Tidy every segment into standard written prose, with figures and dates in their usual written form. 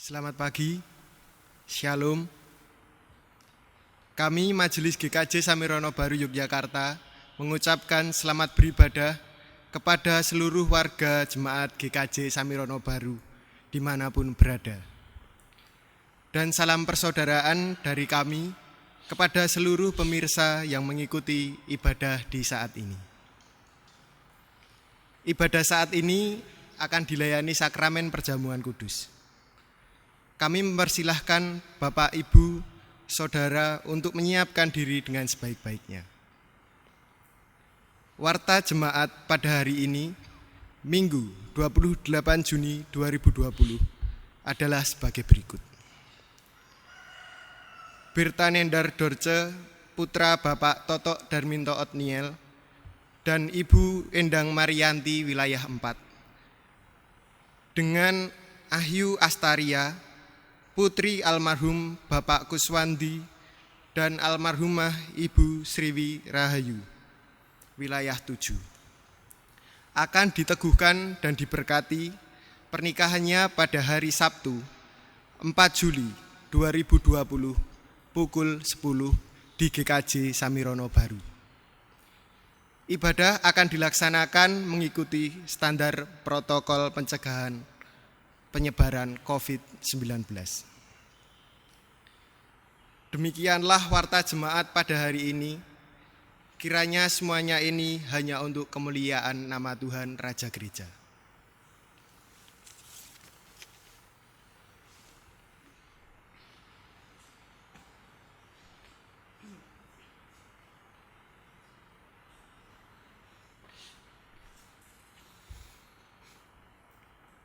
Selamat pagi, Shalom. Kami Majelis GKJ Samirono Baru Yogyakarta mengucapkan selamat beribadah kepada seluruh warga jemaat GKJ Samirono Baru dimanapun berada. Dan salam persaudaraan dari kami kepada seluruh pemirsa yang mengikuti ibadah di saat ini. Ibadah saat ini akan dilayani sakramen perjamuan kudus. Kami mempersilahkan Bapak, Ibu, Saudara untuk menyiapkan diri dengan sebaik-baiknya. Warta jemaat pada hari ini, Minggu 28 Juni 2020, adalah sebagai berikut. Birtanendar Dorce, putra Bapak Totok Darminto Otniel, dan Ibu Endang Marianti wilayah 4. Dengan Ahyu Astaria, putri almarhum Bapak Kuswandi dan almarhumah Ibu Sriwi Rahayu, wilayah 7. Akan diteguhkan dan diberkati pernikahannya pada hari Sabtu 4 Juli 2020 pukul 10 di GKJ Samirono Baru. Ibadah akan dilaksanakan mengikuti standar protokol pencegahan penyebaran COVID-19. Demikianlah warta jemaat pada hari ini. Kiranya semuanya ini hanya untuk kemuliaan nama Tuhan Raja Gereja.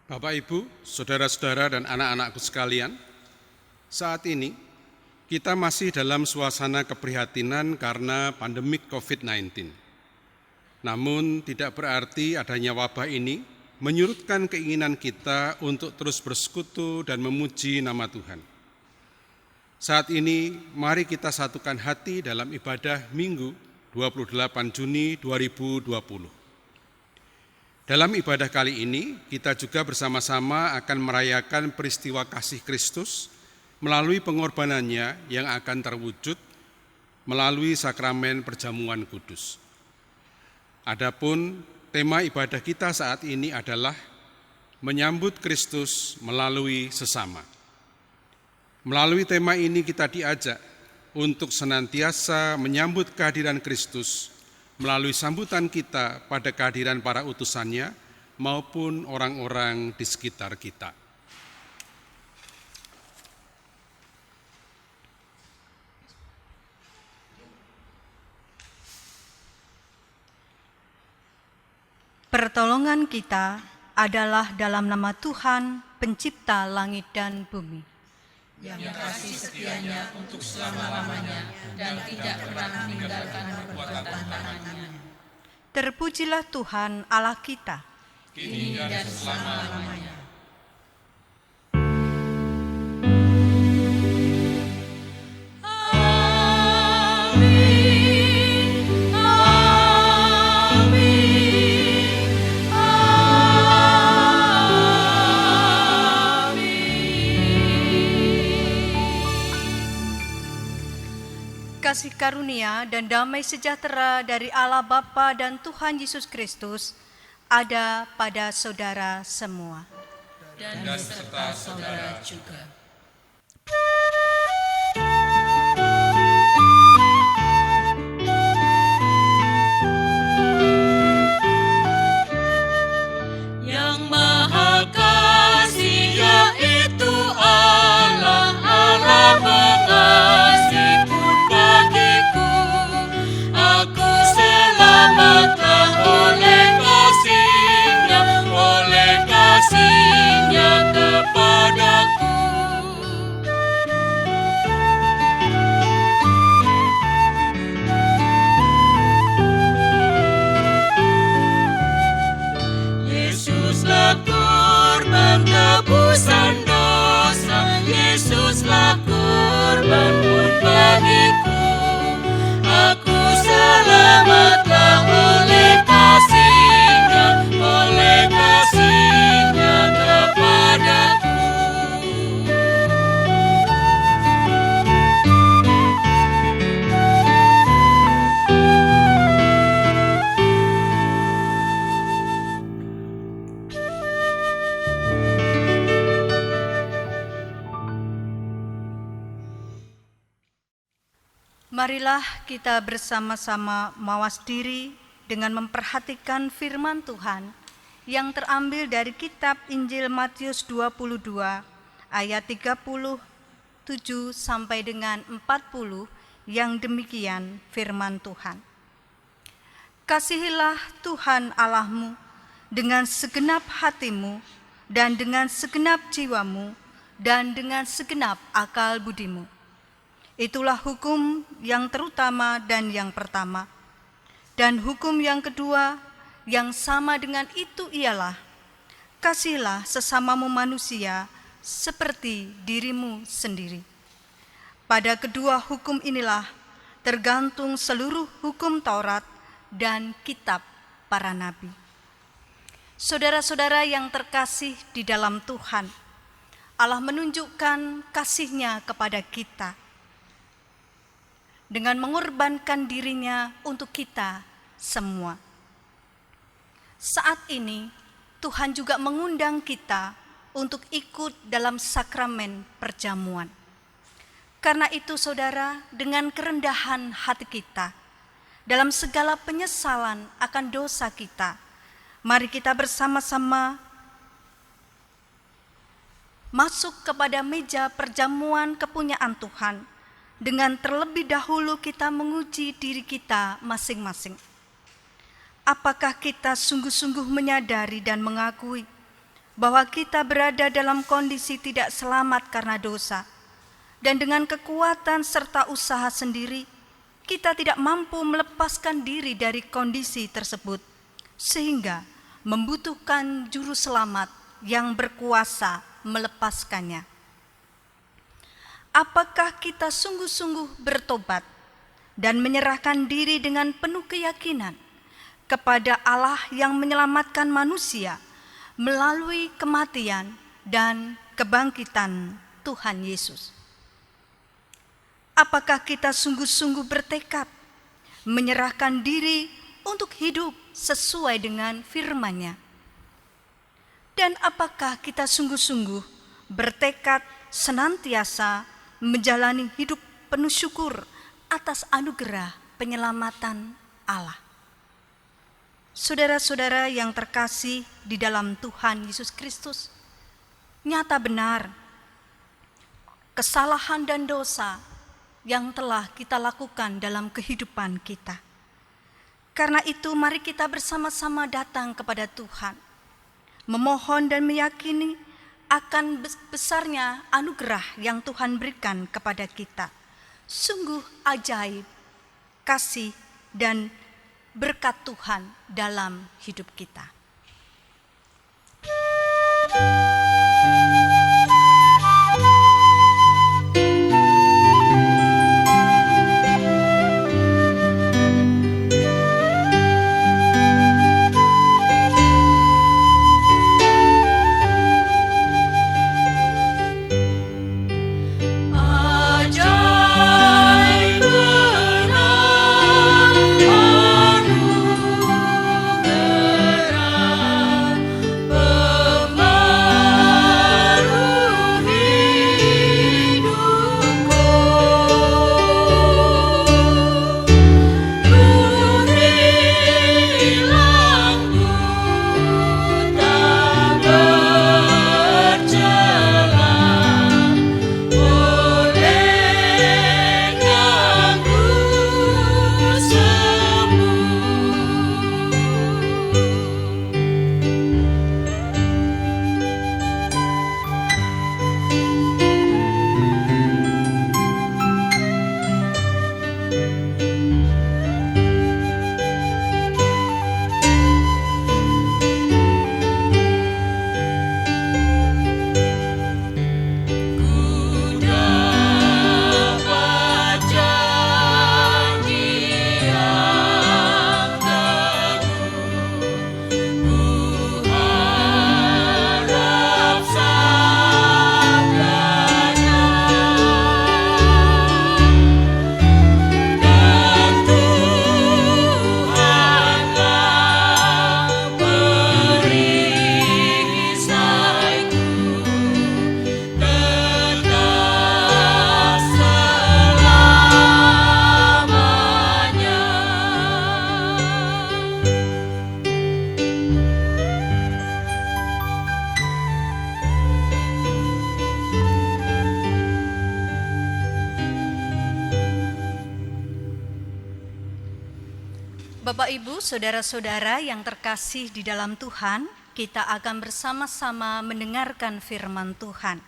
Bapak, Ibu, saudara-saudara, dan anak-anakku sekalian, saat ini kita masih dalam suasana keprihatinan karena pandemik COVID-19. Namun tidak berarti adanya wabah ini menyurutkan keinginan kita untuk terus bersekutu dan memuji nama Tuhan. Saat ini mari kita satukan hati dalam ibadah Minggu 28 Juni 2020. Dalam ibadah kali ini, kita juga bersama-sama akan merayakan peristiwa kasih Kristus melalui pengorbanannya yang akan terwujud melalui sakramen perjamuan kudus. Adapun tema ibadah kita saat ini adalah menyambut Kristus melalui sesama. Melalui tema ini kita diajak untuk senantiasa menyambut kehadiran Kristus melalui sambutan kita pada kehadiran para utusannya maupun orang-orang di sekitar kita. Pertolongan kita adalah dalam nama Tuhan, pencipta langit dan bumi, yang kasih setianya untuk selama-lamanya dan tidak pernah meninggalkan perbuatan tangannya. Terpujilah Tuhan Allah kita, Kini dan selama-lamanya. kasih karunia dan damai sejahtera dari Allah Bapa dan Tuhan Yesus Kristus ada pada saudara semua. Dan beserta saudara juga. Yang Maha Kasih yaitu Allah, Allah mengasihi bagiku, aku selamatlah oleh kasih-Nya kepadaku. Marilah kita bersama-sama mawas diri dengan memperhatikan firman Tuhan yang terambil dari kitab Injil Matius 22 ayat 37 sampai dengan 40 yang demikian firman Tuhan. Kasihilah Tuhan Allahmu dengan segenap hatimu dan dengan segenap jiwamu dan dengan segenap akal budimu. Itulah hukum yang terutama dan yang pertama. Dan hukum yang kedua yang sama dengan itu ialah, kasihilah sesamamu manusia seperti dirimu sendiri. Pada kedua hukum inilah tergantung seluruh hukum Taurat dan kitab para nabi. Saudara-saudara yang terkasih di dalam Tuhan, Allah menunjukkan kasih-Nya kepada kita dengan mengorbankan dirinya untuk kita semua. Saat ini Tuhan juga mengundang kita untuk ikut dalam sakramen perjamuan. Karena itu saudara, dengan kerendahan hati kita, dalam segala penyesalan akan dosa kita, mari kita bersama-sama masuk kepada meja perjamuan kepunyaan Tuhan, dengan terlebih dahulu kita menguji diri kita masing-masing. Apakah kita sungguh-sungguh menyadari dan mengakui bahwa kita berada dalam kondisi tidak selamat karena dosa, dan dengan kekuatan serta usaha sendiri, kita tidak mampu melepaskan diri dari kondisi tersebut, sehingga membutuhkan juru selamat yang berkuasa melepaskannya. Apakah kita sungguh-sungguh bertobat dan menyerahkan diri dengan penuh keyakinan kepada Allah yang menyelamatkan manusia melalui kematian dan kebangkitan Tuhan Yesus? Apakah kita sungguh-sungguh bertekad menyerahkan diri untuk hidup sesuai dengan firman-Nya? Dan apakah kita sungguh-sungguh bertekad senantiasa menjalani hidup penuh syukur atas anugerah penyelamatan Allah? Saudara-saudara yang terkasih di dalam Tuhan Yesus Kristus, nyata benar kesalahan dan dosa yang telah kita lakukan dalam kehidupan kita. Karena itu mari kita bersama-sama datang kepada Tuhan, memohon dan meyakini akan besarnya anugerah yang Tuhan berikan kepada kita. Sungguh ajaib kasih dan berkat Tuhan dalam hidup kita. Anugerah Bapak, Ibu, saudara-saudara yang terkasih di dalam Tuhan, kita akan bersama-sama mendengarkan firman Tuhan.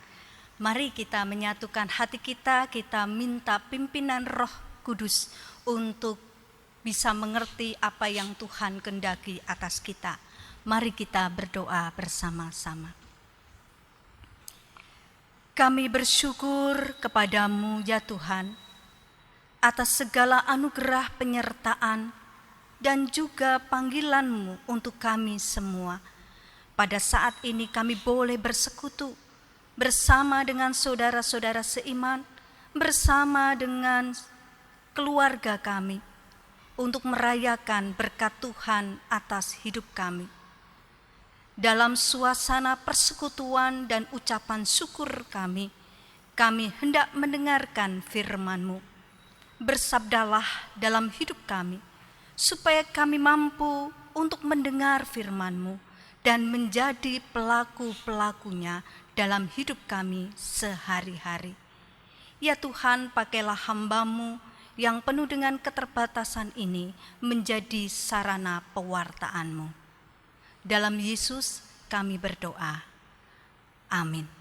Mari kita menyatukan hati kita minta pimpinan Roh Kudus untuk bisa mengerti apa yang Tuhan kehendaki atas kita. Mari kita berdoa bersama-sama. Kami bersyukur kepadamu ya Tuhan, atas segala anugerah penyertaan dan juga panggilan-Mu untuk kami semua. Pada saat ini kami boleh bersekutu bersama dengan saudara-saudara seiman, bersama dengan keluarga kami, untuk merayakan berkat Tuhan atas hidup kami. Dalam suasana persekutuan dan ucapan syukur kami hendak mendengarkan firman-Mu. Bersabdalah dalam hidup kami, supaya kami mampu untuk mendengar firman-Mu dan menjadi pelaku-pelakunya dalam hidup kami sehari-hari. Ya Tuhan, pakailah hamba-Mu yang penuh dengan keterbatasan ini menjadi sarana pewartaan-Mu. Dalam Yesus kami berdoa. Amin.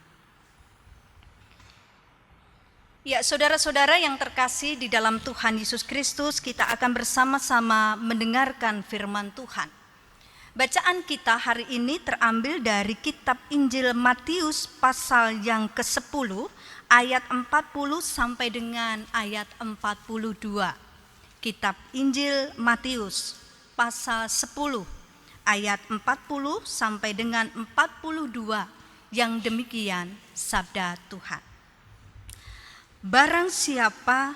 Ya, saudara-saudara yang terkasih di dalam Tuhan Yesus Kristus, kita akan bersama-sama mendengarkan firman Tuhan. Bacaan kita hari ini terambil dari kitab Injil Matius pasal yang ke-10 ayat 40 sampai dengan ayat 42. Kitab Injil Matius pasal 10 ayat 40 sampai dengan 42 yang demikian sabda Tuhan. Barang siapa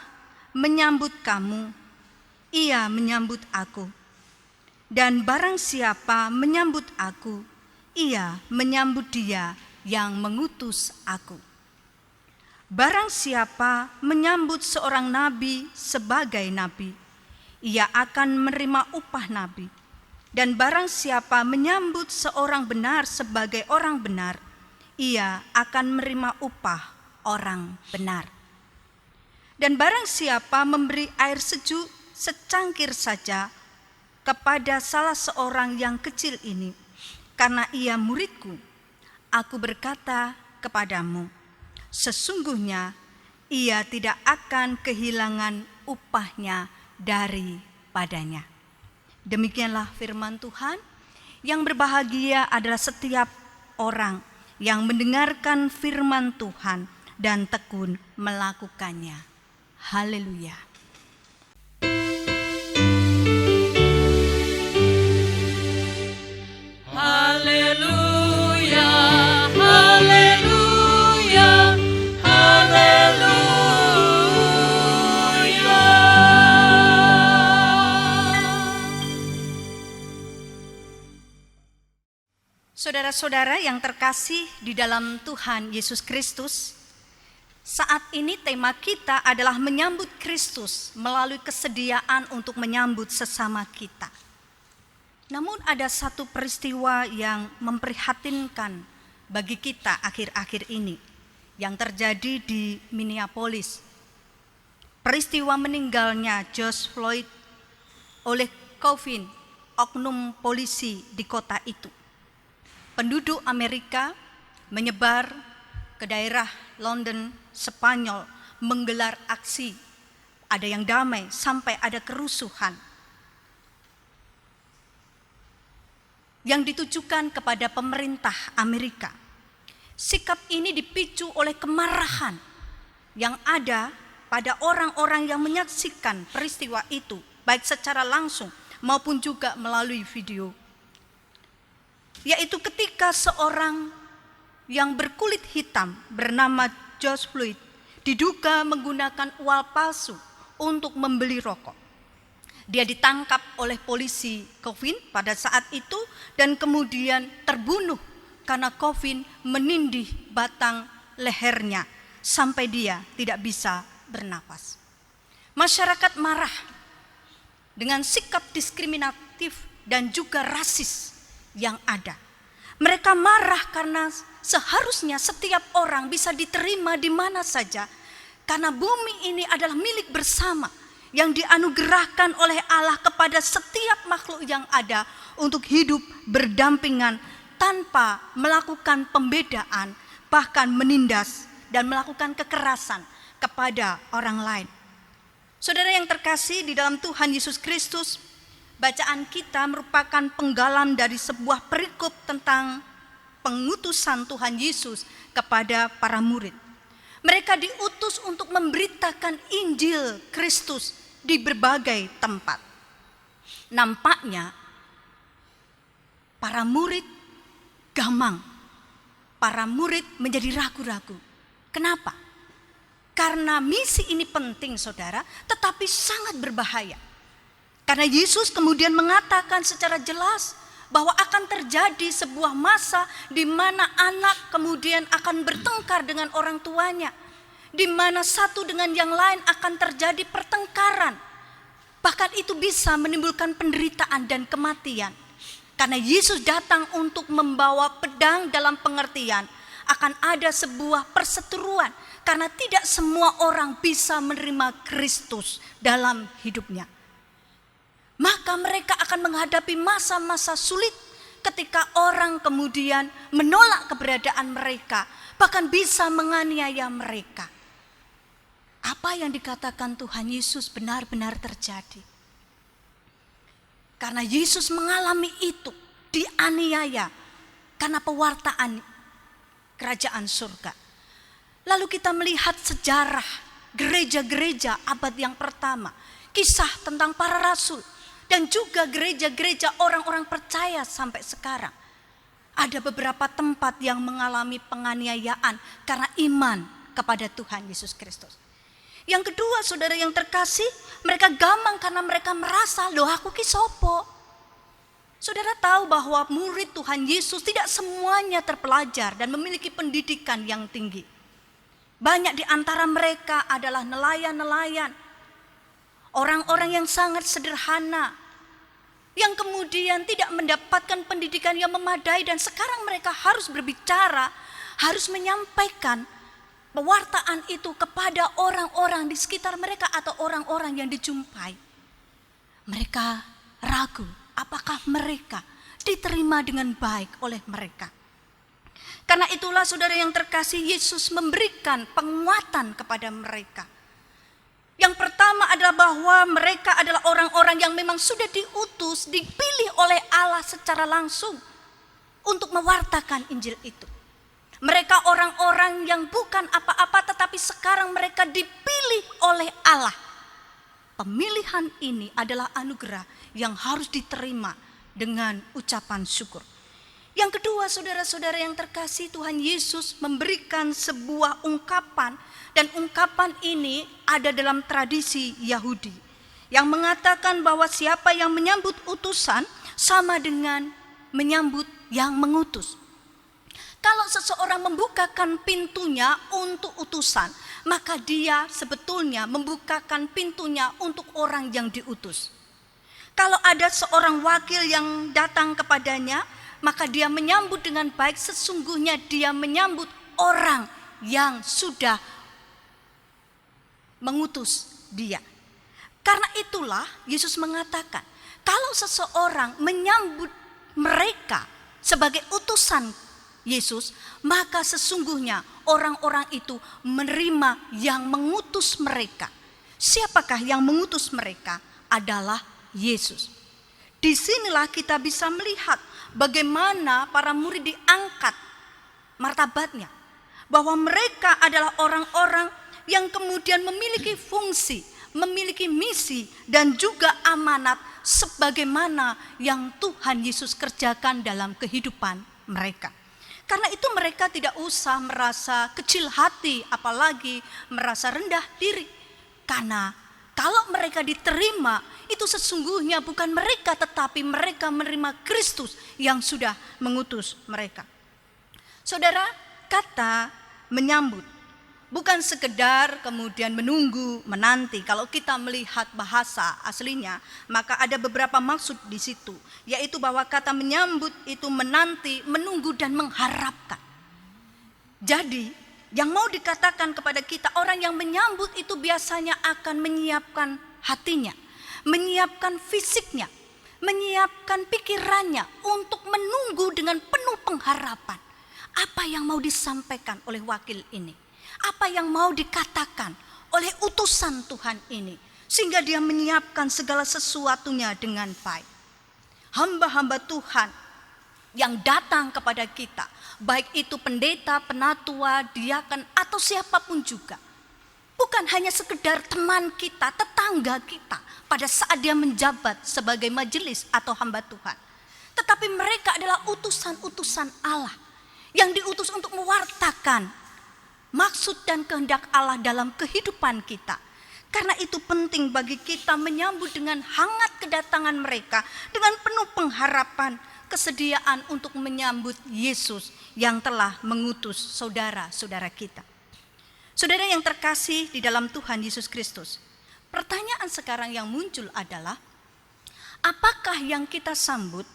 menyambut kamu, ia menyambut aku. Dan barang siapa menyambut aku, ia menyambut Dia yang mengutus aku. Barang siapa menyambut seorang nabi sebagai nabi, ia akan menerima upah nabi. Dan barang siapa menyambut seorang benar sebagai orang benar, ia akan menerima upah orang benar. Dan barang siapa memberi air sejuk secangkir saja kepada salah seorang yang kecil ini, karena ia muridku, aku berkata kepadamu, sesungguhnya ia tidak akan kehilangan upahnya daripadanya. Demikianlah firman Tuhan. Yang berbahagia adalah setiap orang yang mendengarkan firman Tuhan dan tekun melakukannya. Haleluya. Haleluya, haleluya, haleluya. Saudara-saudara yang terkasih di dalam Tuhan Yesus Kristus, saat ini tema kita adalah menyambut Kristus melalui kesediaan untuk menyambut sesama kita. Namun ada satu peristiwa yang memprihatinkan bagi kita akhir-akhir ini yang terjadi di Minneapolis. Peristiwa meninggalnya George Floyd oleh COVID, oknum polisi di kota itu. Penduduk Amerika menyebar ke daerah London, Spanyol, menggelar aksi. Ada yang damai sampai ada kerusuhan yang ditujukan kepada pemerintah Amerika. Sikap ini dipicu oleh kemarahan yang ada pada orang-orang yang menyaksikan peristiwa itu, baik secara langsung maupun juga melalui video. Yaitu ketika seorang yang berkulit hitam bernama George Floyd diduga menggunakan uang palsu untuk membeli rokok. Dia ditangkap oleh polisi COVID pada saat itu dan kemudian terbunuh karena COVID menindih batang lehernya sampai dia tidak bisa bernapas. Masyarakat marah dengan sikap diskriminatif dan juga rasis yang ada. Mereka marah karena seharusnya setiap orang bisa diterima di mana saja, karena bumi ini adalah milik bersama yang dianugerahkan oleh Allah kepada setiap makhluk yang ada untuk hidup berdampingan tanpa melakukan pembedaan, bahkan menindas dan melakukan kekerasan kepada orang lain. Saudara yang terkasih di dalam Tuhan Yesus Kristus, bacaan kita merupakan penggalan dari sebuah perikop tentang pengutusan Tuhan Yesus kepada para murid. Mereka diutus untuk memberitakan Injil Kristus di berbagai tempat. Nampaknya para murid gamang, para murid menjadi ragu-ragu. Kenapa? Karena misi ini penting, saudara, tetapi sangat berbahaya. Karena Yesus kemudian mengatakan secara jelas bahwa akan terjadi sebuah masa di mana anak kemudian akan bertengkar dengan orang tuanya, di mana satu dengan yang lain akan terjadi pertengkaran. Bahkan itu bisa menimbulkan penderitaan dan kematian. Karena Yesus datang untuk membawa pedang dalam pengertian akan ada sebuah perseteruan, karena tidak semua orang bisa menerima Kristus dalam hidupnya. Maka mereka akan menghadapi masa-masa sulit ketika orang kemudian menolak keberadaan mereka, bahkan bisa menganiaya mereka. Apa yang dikatakan Tuhan Yesus benar-benar terjadi. Karena Yesus mengalami itu, dianiaya karena pewartaan kerajaan surga. Lalu kita melihat sejarah gereja-gereja abad yang pertama, kisah tentang para rasul, dan juga gereja-gereja orang-orang percaya sampai sekarang. Ada beberapa tempat yang mengalami penganiayaan karena iman kepada Tuhan Yesus Kristus. Yang kedua, saudara yang terkasih, mereka gamang karena mereka merasa, loh aku ki sopo. Saudara tahu bahwa murid Tuhan Yesus tidak semuanya terpelajar dan memiliki pendidikan yang tinggi. Banyak di antara mereka adalah nelayan-nelayan, orang-orang yang sangat sederhana, yang kemudian tidak mendapatkan pendidikan yang memadai, dan sekarang mereka harus berbicara, harus menyampaikan pewartaan itu kepada orang-orang di sekitar mereka atau orang-orang yang dijumpai. Mereka ragu apakah mereka diterima dengan baik oleh mereka. Karena itulah saudara yang terkasih, Yesus memberikan penguatan kepada mereka. Yang pertama adalah bahwa mereka adalah orang-orang yang memang sudah diutus, dipilih oleh Allah secara langsung untuk mewartakan Injil itu. Mereka orang-orang yang bukan apa-apa, tetapi sekarang mereka dipilih oleh Allah. Pemilihan ini adalah anugerah yang harus diterima dengan ucapan syukur. Yang kedua, saudara-saudara yang terkasih, Tuhan Yesus memberikan sebuah ungkapan, dan ungkapan ini ada dalam tradisi Yahudi yang mengatakan bahwa siapa yang menyambut utusan sama dengan menyambut yang mengutus. Kalau seseorang membukakan pintunya untuk utusan, maka dia sebetulnya membukakan pintunya untuk orang yang diutus. Kalau ada seorang wakil yang datang kepadanya, maka dia menyambut dengan baik, sesungguhnya dia menyambut orang yang sudah mengutus dia. Karena itulah Yesus mengatakan, kalau seseorang menyambut mereka sebagai utusan Yesus, maka sesungguhnya orang-orang itu menerima yang mengutus mereka. Siapakah yang mengutus mereka? Adalah Yesus. Disinilah kita bisa melihat bagaimana para murid diangkat martabatnya, bahwa mereka adalah orang-orang yang kemudian memiliki fungsi, memiliki misi, dan juga amanat sebagaimana yang Tuhan Yesus kerjakan dalam kehidupan mereka. Karena itu mereka tidak usah merasa kecil hati, apalagi merasa rendah diri. Karena kalau mereka diterima, itu sesungguhnya bukan mereka, tetapi mereka menerima Kristus yang sudah mengutus mereka. Saudara, kata menyambut bukan sekedar kemudian menunggu, menanti. Kalau kita melihat bahasa aslinya, maka ada beberapa maksud di situ, yaitu bahwa kata menyambut itu menanti, menunggu, dan mengharapkan. Jadi, yang mau dikatakan kepada kita, orang yang menyambut itu biasanya akan menyiapkan hatinya, menyiapkan fisiknya, menyiapkan pikirannya untuk menunggu dengan penuh pengharapan apa yang mau disampaikan oleh wakil ini, apa yang mau dikatakan oleh utusan Tuhan ini, sehingga dia menyiapkan segala sesuatunya dengan baik. Hamba-hamba Tuhan yang datang kepada kita, baik itu pendeta, penatua, diaken, atau siapapun juga, bukan hanya sekedar teman kita, tetangga kita pada saat dia menjabat sebagai majelis atau hamba Tuhan, tetapi mereka adalah utusan-utusan Allah yang diutus untuk mewartakan maksud dan kehendak Allah dalam kehidupan kita. Karena itu penting bagi kita menyambut dengan hangat kedatangan mereka dengan penuh pengharapan, kesediaan untuk menyambut Yesus yang telah mengutus saudara-saudara kita. Saudara yang terkasih di dalam Tuhan Yesus Kristus, pertanyaan sekarang yang muncul adalah, apakah yang kita sambut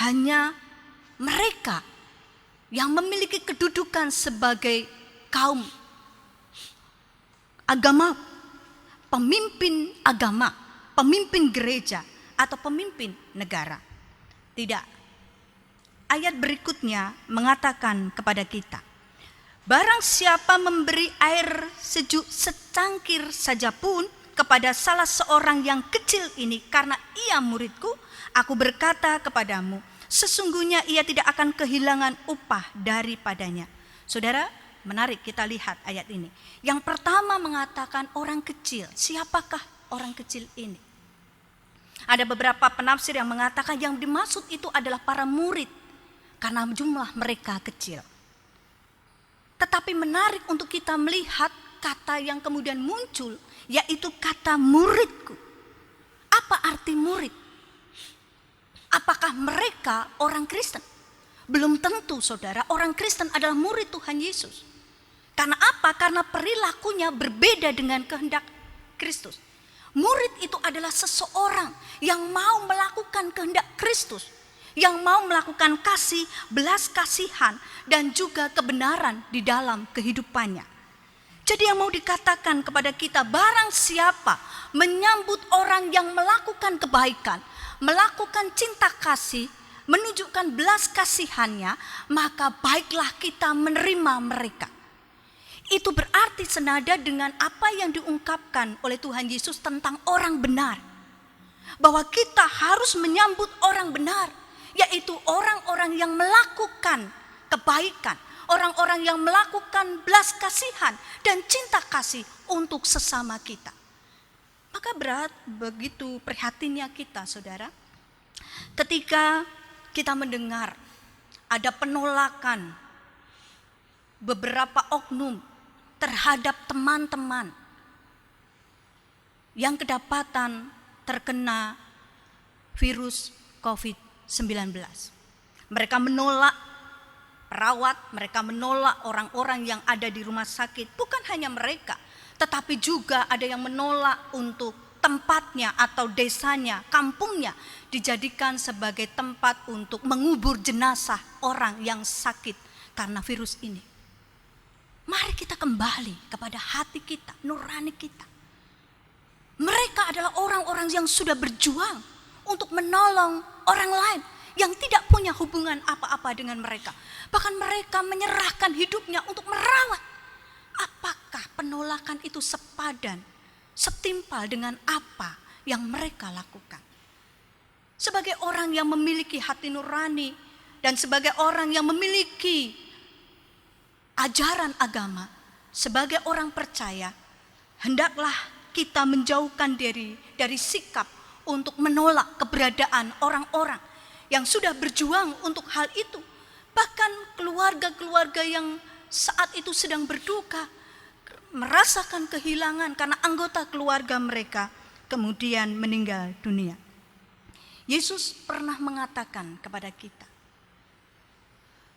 hanya mereka yang memiliki kedudukan sebagai kaum agama, pemimpin agama, pemimpin gereja, atau pemimpin negara? Tidak. Ayat berikutnya mengatakan kepada kita, barang siapa memberi air sejuk secangkir saja pun kepada salah seorang yang kecil ini karena ia muridku, aku berkata kepadamu, sesungguhnya ia tidak akan kehilangan upah daripadanya. Saudara, menarik kita lihat ayat ini. Yang pertama mengatakan orang kecil. Siapakah orang kecil ini? Ada beberapa penafsir yang mengatakan yang dimaksud itu adalah para murid, karena jumlah mereka kecil. Tetapi menarik untuk kita melihat kata yang kemudian muncul, yaitu kata muridku. Apa arti murid? Apakah mereka orang Kristen? Belum tentu, saudara. Orang Kristen adalah murid Tuhan Yesus. Karena apa? Karena perilakunya berbeda dengan kehendak Kristus. Murid itu adalah seseorang yang mau melakukan kehendak Kristus, yang mau melakukan kasih, belas kasihan, dan juga kebenaran di dalam kehidupannya. Jadi yang mau dikatakan kepada kita, barang siapa menyambut orang yang melakukan kebaikan, melakukan cinta kasih, menunjukkan belas kasihannya, maka baiklah kita menerima mereka. Itu berarti senada dengan apa yang diungkapkan oleh Tuhan Yesus tentang orang benar. Bahwa kita harus menyambut orang benar, yaitu orang-orang yang melakukan kebaikan, orang-orang yang melakukan belas kasihan dan cinta kasih untuk sesama kita. Maka begitu prihatinnya kita, saudara, ketika kita mendengar ada penolakan beberapa oknum terhadap teman-teman yang kedapatan terkena virus COVID-19. Mereka menolak perawat, mereka menolak orang-orang yang ada di rumah sakit. Bukan hanya mereka, tetapi juga ada yang menolak untuk tempatnya atau desanya, kampungnya dijadikan sebagai tempat untuk mengubur jenazah orang yang sakit karena virus ini. Mari kita kembali kepada hati kita, nurani kita. Mereka adalah orang-orang yang sudah berjuang untuk menolong orang lain yang tidak punya hubungan apa-apa dengan mereka. Bahkan mereka menyerahkan hidupnya untuk merawat. Apakah penolakan itu sepadan, setimpal dengan apa yang mereka lakukan? Sebagai orang yang memiliki hati nurani dan sebagai orang yang memiliki ajaran agama, sebagai orang percaya, hendaklah kita menjauhkan diri dari sikap untuk menolak keberadaan orang-orang yang sudah berjuang untuk hal itu. Bahkan keluarga-keluarga yang saat itu sedang berduka, merasakan kehilangan karena anggota keluarga mereka kemudian meninggal dunia. Yesus pernah mengatakan kepada kita,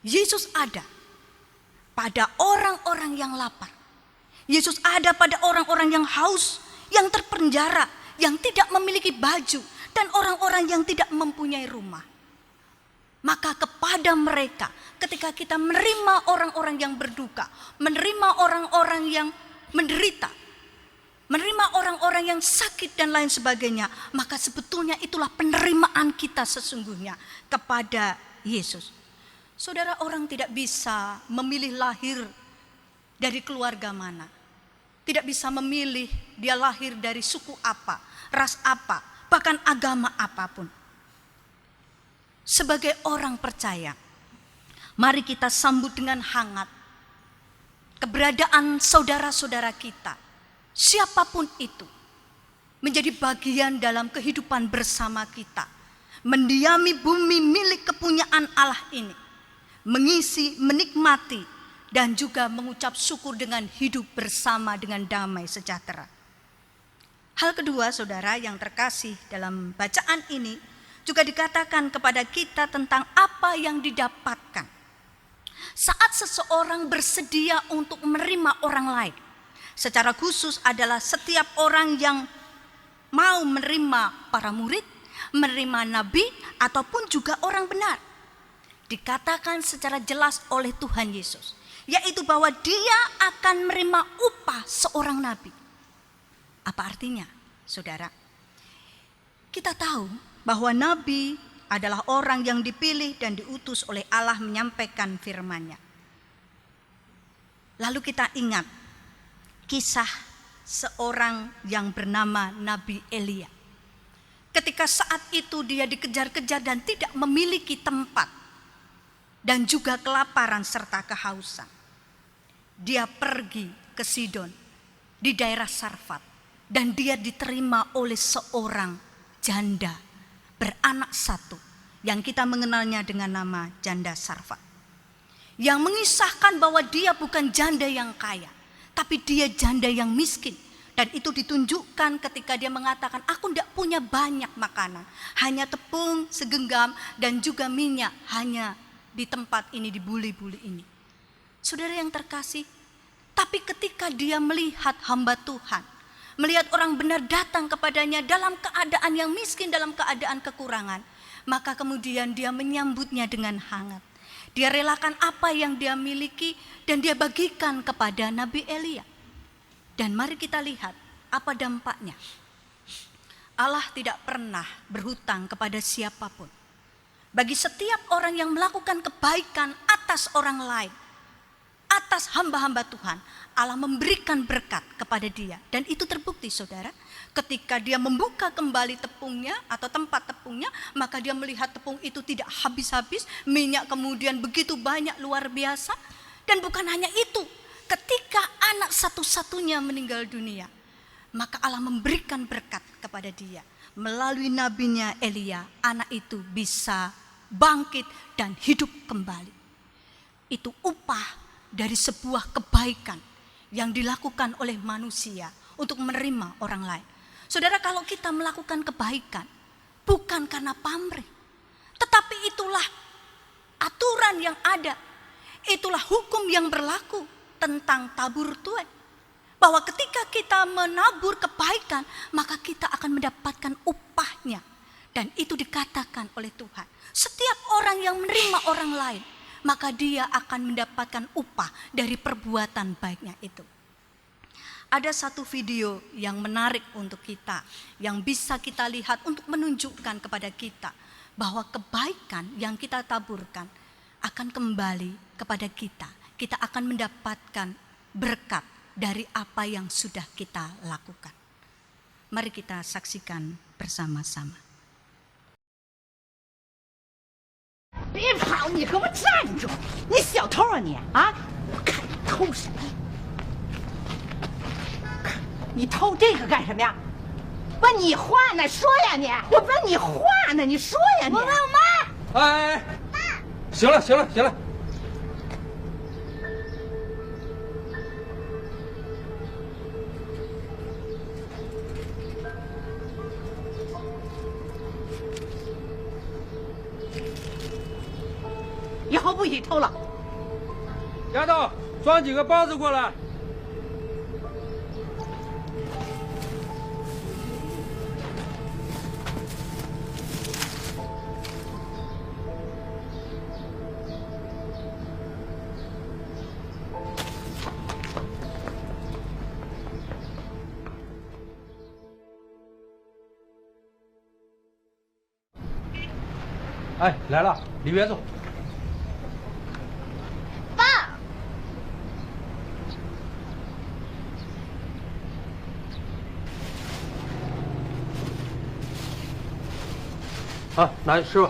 Yesus ada pada orang-orang yang lapar. Yesus ada pada orang-orang yang haus, yang terpenjara, yang tidak memiliki baju, dan orang-orang yang tidak mempunyai rumah. Maka kepada mereka, ketika kita menerima orang-orang yang berduka, menerima orang-orang yang menderita, menerima orang-orang yang sakit dan lain sebagainya, maka sebetulnya itulah penerimaan kita sesungguhnya kepada Yesus. Saudara, orang tidak bisa memilih lahir dari keluarga mana. Tidak bisa memilih dia lahir dari suku apa, ras apa, bahkan agama apapun. Sebagai orang percaya, mari kita sambut dengan hangat keberadaan saudara-saudara kita, siapapun itu, menjadi bagian dalam kehidupan bersama kita, mendiami bumi milik kepunyaan Allah ini, mengisi, menikmati, dan juga mengucap syukur dengan hidup bersama dengan damai sejahtera. Hal kedua, saudara yang terkasih, dalam bacaan ini juga dikatakan kepada kita tentang apa yang didapatkan saat seseorang bersedia untuk menerima orang lain. Secara khusus adalah setiap orang yang mau menerima para murid, menerima nabi, ataupun juga orang benar. Dikatakan secara jelas oleh Tuhan Yesus, yaitu bahwa dia akan menerima upah seorang nabi. Apa artinya, saudara? Kita tahu bahwa nabi adalah orang yang dipilih dan diutus oleh Allah menyampaikan firman-Nya. Lalu kita ingat kisah seorang yang bernama Nabi Elia. Ketika saat itu dia dikejar-kejar dan tidak memiliki tempat dan juga kelaparan serta kehausan, dia pergi ke Sidon di daerah Sarfat, dan dia diterima oleh seorang janda beranak satu yang kita mengenalnya dengan nama janda Sarfat, yang mengisahkan bahwa dia bukan janda yang kaya, tapi dia janda yang miskin. Dan itu ditunjukkan ketika dia mengatakan, aku tidak punya banyak makanan, hanya tepung segenggam dan juga minyak hanya di tempat ini, di buli-buli ini. Saudara yang terkasih, tapi ketika dia melihat hamba Tuhan, melihat orang benar datang kepadanya dalam keadaan yang miskin, dalam keadaan kekurangan, maka kemudian dia menyambutnya dengan hangat. Dia relakan apa yang dia miliki dan dia bagikan kepada Nabi Elia. Dan mari kita lihat apa dampaknya. Allah tidak pernah berhutang kepada siapapun. Bagi setiap orang yang melakukan kebaikan atas orang lain, atas hamba-hamba Tuhan, Allah memberikan berkat kepada dia. Dan itu terbukti, saudara. Ketika dia membuka kembali tepungnya atau tempat tepungnya, maka dia melihat tepung itu tidak habis-habis, minyak kemudian begitu banyak, luar biasa. Dan bukan hanya itu, ketika anak satu-satunya meninggal dunia, maka Allah memberikan berkat kepada dia. Melalui nabinya Elia, anak itu bisa bangkit dan hidup kembali. Itu upah dari sebuah kebaikan yang dilakukan oleh manusia untuk menerima orang lain. Saudara, kalau kita melakukan kebaikan bukan karena pamrih, tetapi itulah aturan yang ada, itulah hukum yang berlaku tentang tabur tuai. Bahwa ketika kita menabur kebaikan, maka kita akan mendapatkan upahnya. Dan itu dikatakan oleh Tuhan, setiap orang yang menerima orang lain, maka dia akan mendapatkan upah dari perbuatan baiknya itu. Ada satu video yang menarik untuk kita, yang bisa kita lihat untuk menunjukkan kepada kita bahwa kebaikan yang kita taburkan akan kembali kepada kita. Kita akan mendapatkan berkat dari apa yang sudah kita lakukan. Mari kita saksikan bersama-sama. 别跑！你给我站住！你小偷啊你啊！我看你偷什么？你偷这个干什么呀？问你话呢，说呀你！我问你话呢，你说呀你！我问我妈。哎，行了行了行了。以后不许偷了。丫头，装几个包子过来。哎，来了，里边坐。爸，啊，拿去吃吧。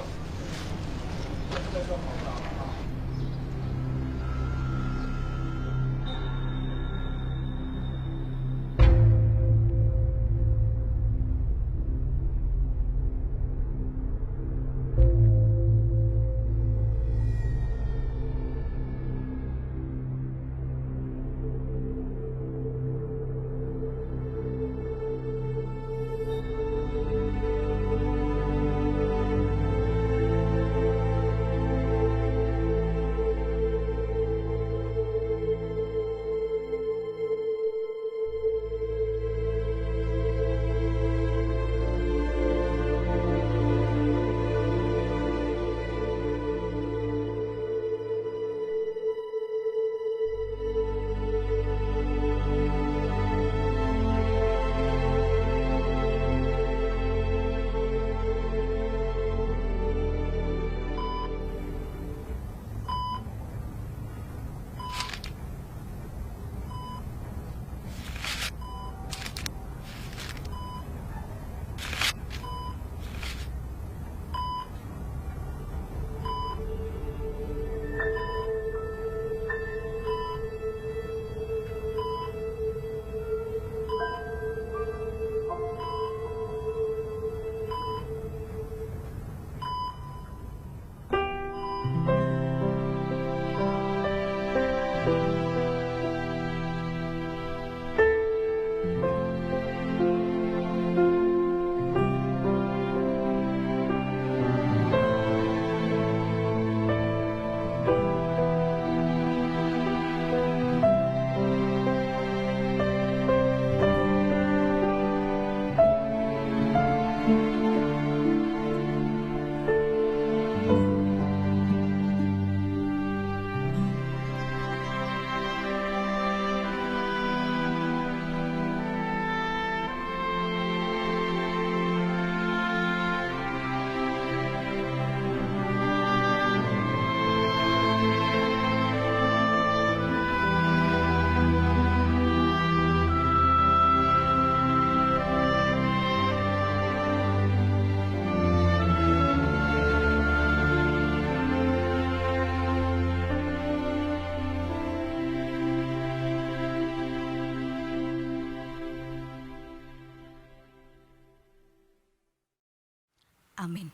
Amin.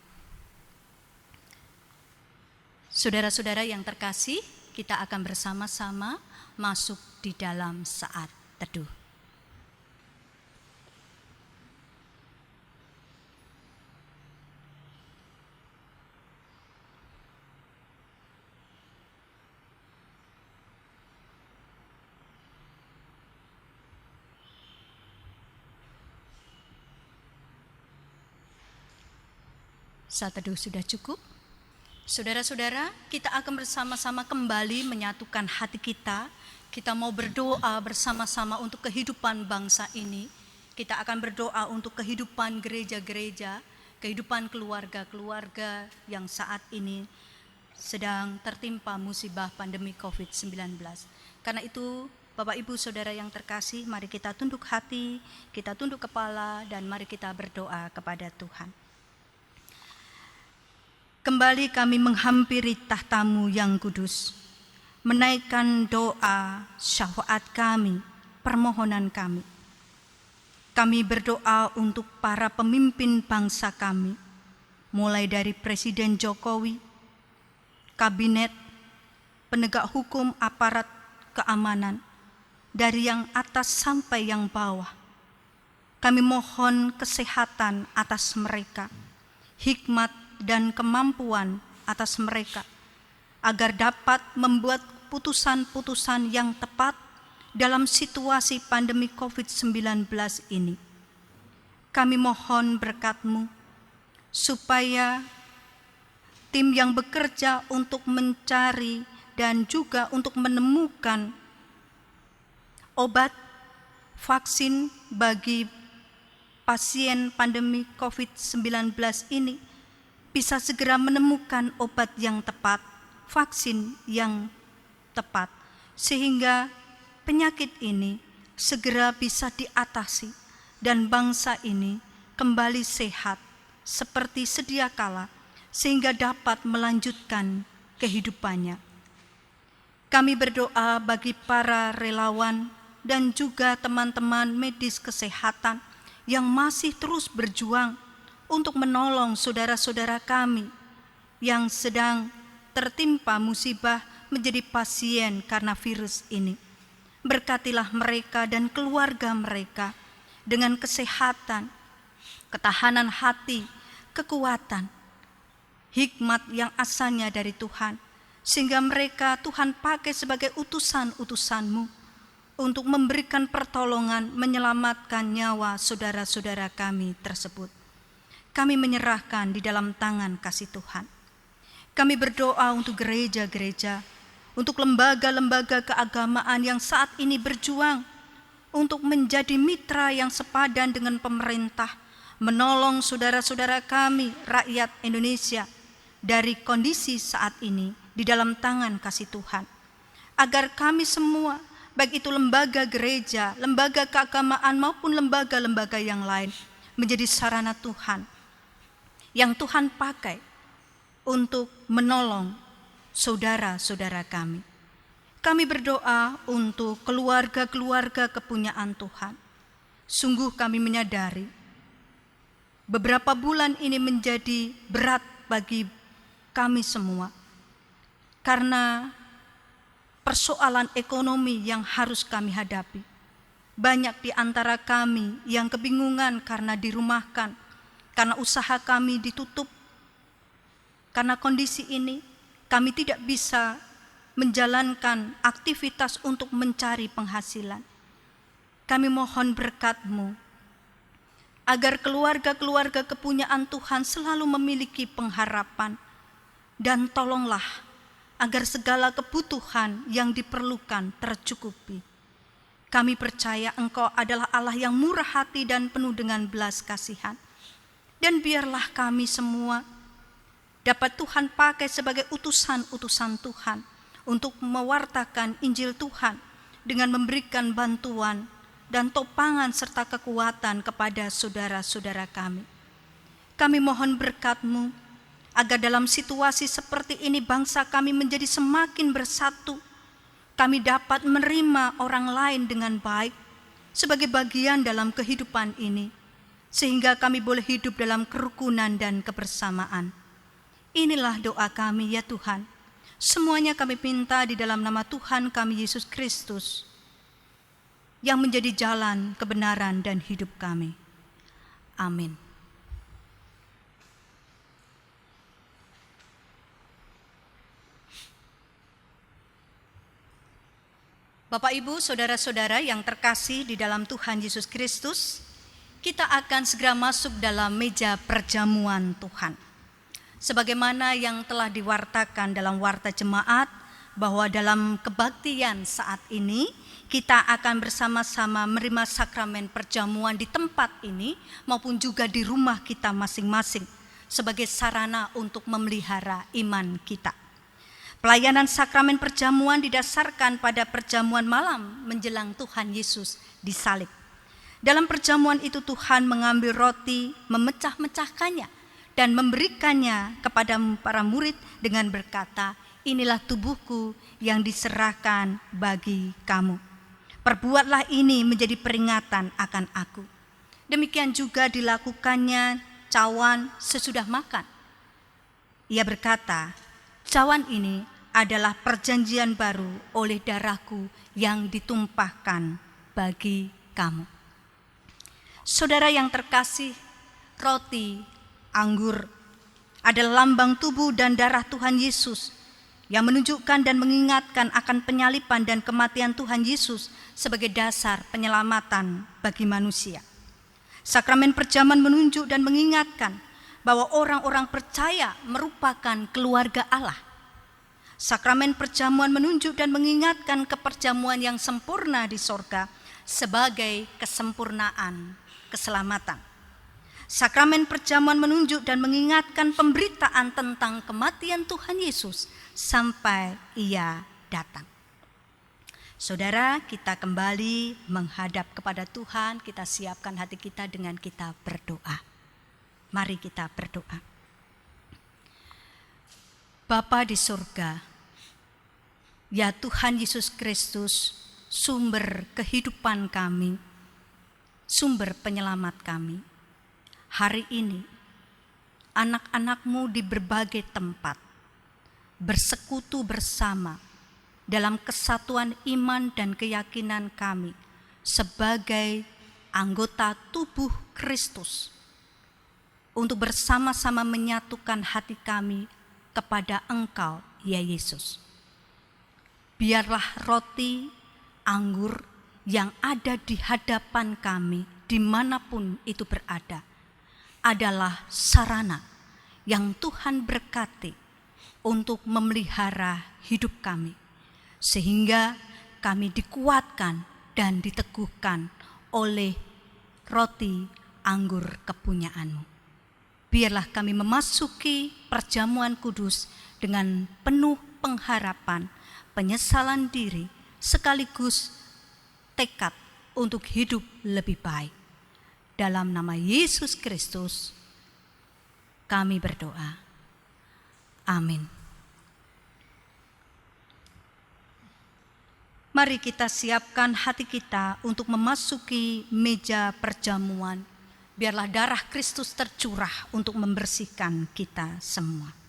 Saudara-saudara yang terkasih, kita akan bersama-sama masuk di dalam saat teduh. Saat teduh sudah cukup. Saudara-saudara, kita akan bersama-sama kembali menyatukan hati kita. Kita mau berdoa bersama-sama untuk kehidupan bangsa ini. Kita akan berdoa untuk kehidupan gereja-gereja, kehidupan keluarga-keluarga yang saat ini sedang tertimpa musibah pandemi COVID-19. Karena itu, Bapak Ibu Saudara yang terkasih, mari kita tunduk hati, kita tunduk kepala, dan mari kita berdoa kepada Tuhan. Kembali kami menghampiri tahta-Mu yang kudus, menaikkan doa, syafaat kami, permohonan kami. Kami berdoa untuk para pemimpin bangsa kami, mulai dari Presiden Jokowi, kabinet, penegak hukum, aparat keamanan, dari yang atas sampai yang bawah. Kami mohon kesehatan atas mereka, hikmat dan kemampuan atas mereka, agar dapat membuat putusan-putusan yang tepat dalam situasi pandemi COVID-19 ini. Kami mohon berkat-Mu, supaya tim yang bekerja untuk mencari dan juga untuk menemukan obat, vaksin bagi pasien pandemi COVID-19 ini bisa segera menemukan obat yang tepat, vaksin yang tepat, sehingga penyakit ini segera bisa diatasi dan bangsa ini kembali sehat seperti sedia kala, sehingga dapat melanjutkan kehidupannya. Kami berdoa bagi para relawan dan juga teman-teman medis kesehatan yang masih terus berjuang untuk menolong saudara-saudara kami yang sedang tertimpa musibah menjadi pasien karena virus ini. Berkatilah mereka dan keluarga mereka dengan kesehatan, ketahanan hati, kekuatan, hikmat yang asalnya dari Tuhan, sehingga mereka Tuhan pakai sebagai utusan-utusan-Mu untuk memberikan pertolongan menyelamatkan nyawa saudara-saudara kami tersebut. Kami menyerahkan di dalam tangan kasih Tuhan. Kami berdoa untuk gereja-gereja, untuk lembaga-lembaga keagamaan yang saat ini berjuang untuk menjadi mitra yang sepadan dengan pemerintah, menolong saudara-saudara kami, rakyat Indonesia, dari kondisi saat ini di dalam tangan kasih Tuhan. Agar kami semua, baik itu lembaga gereja, lembaga keagamaan maupun lembaga-lembaga yang lain, menjadi sarana Tuhan yang Tuhan pakai untuk menolong saudara-saudara kami. Kami berdoa untuk keluarga-keluarga kepunyaan Tuhan. Sungguh kami menyadari beberapa bulan ini menjadi berat bagi kami semua karena persoalan ekonomi yang harus kami hadapi. Banyak di antara kami yang kebingungan karena dirumahkan, karena usaha kami ditutup. Karena kondisi ini kami tidak bisa menjalankan aktivitas untuk mencari penghasilan. Kami mohon berkat-Mu agar keluarga-keluarga kepunyaan Tuhan selalu memiliki pengharapan, dan tolonglah agar segala kebutuhan yang diperlukan tercukupi. Kami percaya Engkau adalah Allah yang murah hati dan penuh dengan belas kasihan. Dan biarlah kami semua dapat Tuhan pakai sebagai utusan-utusan Tuhan untuk mewartakan Injil Tuhan dengan memberikan bantuan dan topangan serta kekuatan kepada saudara-saudara kami. Kami mohon berkat-Mu agar dalam situasi seperti ini bangsa kami menjadi semakin bersatu. Kami dapat menerima orang lain dengan baik sebagai bagian dalam kehidupan ini, sehingga kami boleh hidup dalam kerukunan dan kebersamaan. Inilah doa kami ya Tuhan. Semuanya kami minta di dalam nama Tuhan kami Yesus Kristus, yang menjadi jalan, kebenaran, dan hidup kami. Amin. Bapak, Ibu, saudara-saudara yang terkasih di dalam Tuhan Yesus Kristus, kita akan segera masuk dalam meja perjamuan Tuhan. Sebagaimana yang telah diwartakan dalam warta jemaat, bahwa dalam kebaktian saat ini, kita akan bersama-sama menerima sakramen perjamuan di tempat ini, maupun juga di rumah kita masing-masing, sebagai sarana untuk memelihara iman kita. Pelayanan sakramen perjamuan didasarkan pada perjamuan malam menjelang Tuhan Yesus disalib. Dalam perjamuan itu Tuhan mengambil roti, memecah-mecahkannya, dan memberikannya kepada para murid dengan berkata, "Inilah tubuhku yang diserahkan bagi kamu. Perbuatlah ini menjadi peringatan akan aku." Demikian juga dilakukannya cawan sesudah makan. Ia berkata, "Cawan ini adalah perjanjian baru oleh darahku yang ditumpahkan bagi kamu." Saudara yang terkasih, roti, anggur adalah lambang tubuh dan darah Tuhan Yesus yang menunjukkan dan mengingatkan akan penyaliban dan kematian Tuhan Yesus sebagai dasar penyelamatan bagi manusia. Sakramen perjamuan menunjuk dan mengingatkan bahwa orang-orang percaya merupakan keluarga Allah. Sakramen perjamuan menunjuk dan mengingatkan keperjamuan yang sempurna di sorga sebagai kesempurnaan keselamatan. Sakramen perjamuan menunjuk dan mengingatkan pemberitaan tentang kematian Tuhan Yesus sampai Ia datang. Saudara, kita kembali menghadap kepada Tuhan, kita siapkan hati kita dengan kita berdoa. Mari kita berdoa. Bapa di surga, ya Tuhan Yesus Kristus, sumber kehidupan kami, sumber penyelamat kami. Hari ini, anak-anak-Mu di berbagai tempat bersekutu bersama dalam kesatuan iman dan keyakinan kami sebagai anggota tubuh Kristus untuk bersama-sama menyatukan hati kami kepada Engkau, ya Yesus. Biarlah roti, anggur yang ada di hadapan kami dimanapun itu berada adalah sarana yang Tuhan berkati untuk memelihara hidup kami, sehingga kami dikuatkan dan diteguhkan oleh roti anggur kepunyaan-Mu. Biarlah kami memasuki perjamuan kudus dengan penuh pengharapan, penyesalan diri, sekaligus tekad untuk hidup lebih baik. Dalam nama Yesus Kristus, kami berdoa. Amin. Mari kita siapkan hati kita untuk memasuki meja perjamuan. Biarlah darah Kristus tercurah untuk membersihkan kita semua.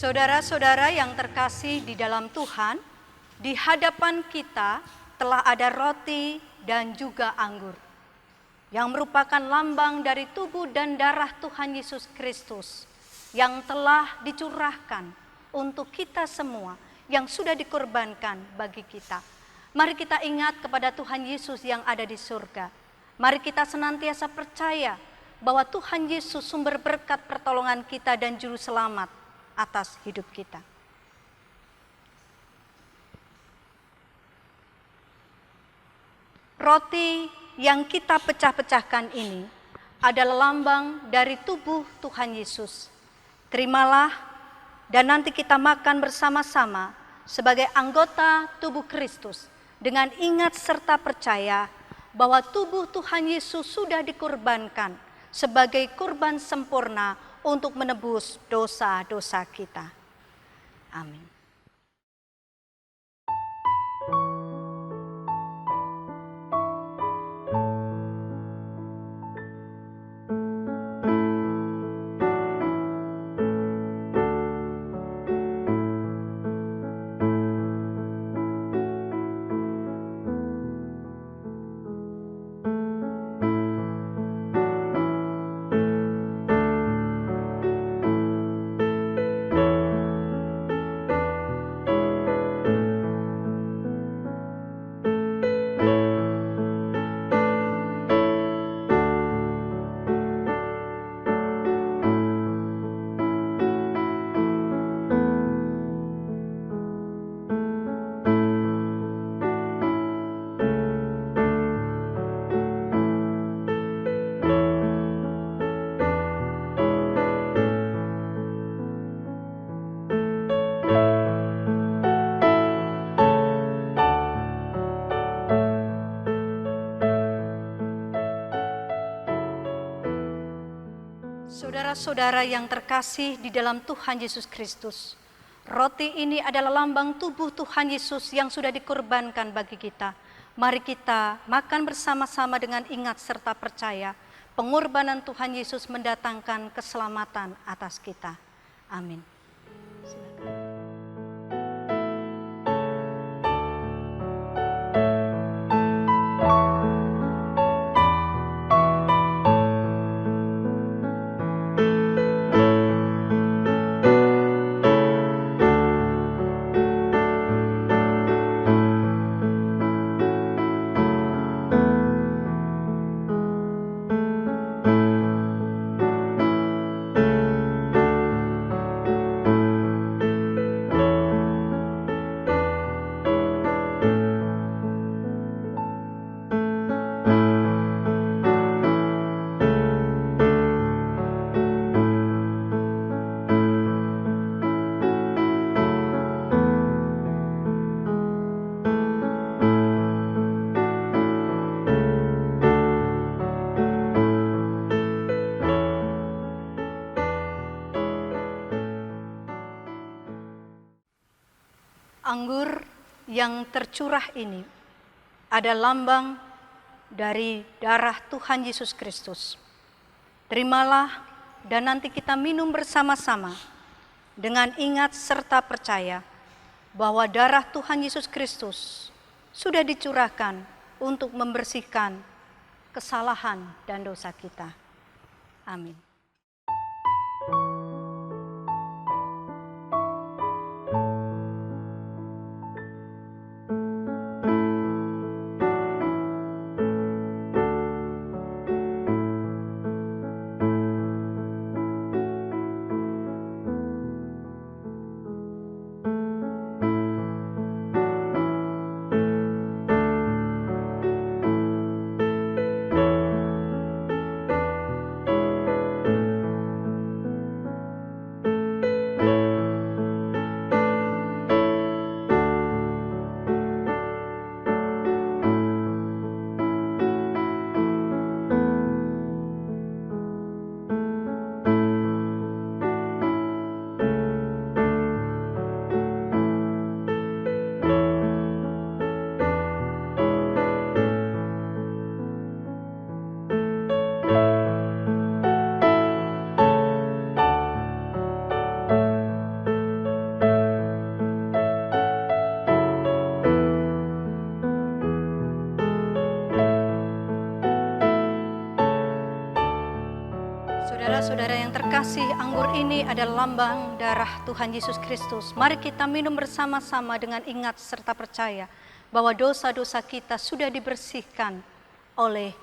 Saudara-saudara yang terkasih di dalam Tuhan, di hadapan kita telah ada roti dan juga anggur, yang merupakan lambang dari tubuh dan darah Tuhan Yesus Kristus, yang telah dicurahkan untuk kita semua, yang sudah dikorbankan bagi kita. Mari kita ingat kepada Tuhan Yesus yang ada di surga. Mari kita senantiasa percaya bahwa Tuhan Yesus sumber berkat pertolongan kita dan juru selamat atas hidup kita. Roti yang kita pecah-pecahkan ini adalah lambang dari tubuh Tuhan Yesus. Terimalah dan nanti kita makan bersama-sama sebagai anggota tubuh Kristus dengan ingat serta percaya bahwa tubuh Tuhan Yesus sudah dikorbankan sebagai kurban sempurna untuk menebus dosa-dosa kita. Amin. Saudara-saudara yang terkasih di dalam Tuhan Yesus Kristus, roti ini adalah lambang tubuh Tuhan Yesus yang sudah dikorbankan bagi kita. Mari kita makan bersama-sama dengan ingat serta percaya pengorbanan Tuhan Yesus mendatangkan keselamatan atas kita. Amin. Silakan. Anggur yang tercurah ini ada lambang dari darah Tuhan Yesus Kristus. Terimalah dan nanti kita minum bersama-sama dengan ingat serta percaya bahwa darah Tuhan Yesus Kristus sudah dicurahkan untuk membersihkan kesalahan dan dosa kita. Amin. Saudara-saudara yang terkasih, anggur ini adalah lambang darah Tuhan Yesus Kristus. Mari kita minum bersama-sama dengan ingat serta percaya bahwa dosa-dosa kita sudah dibersihkan oleh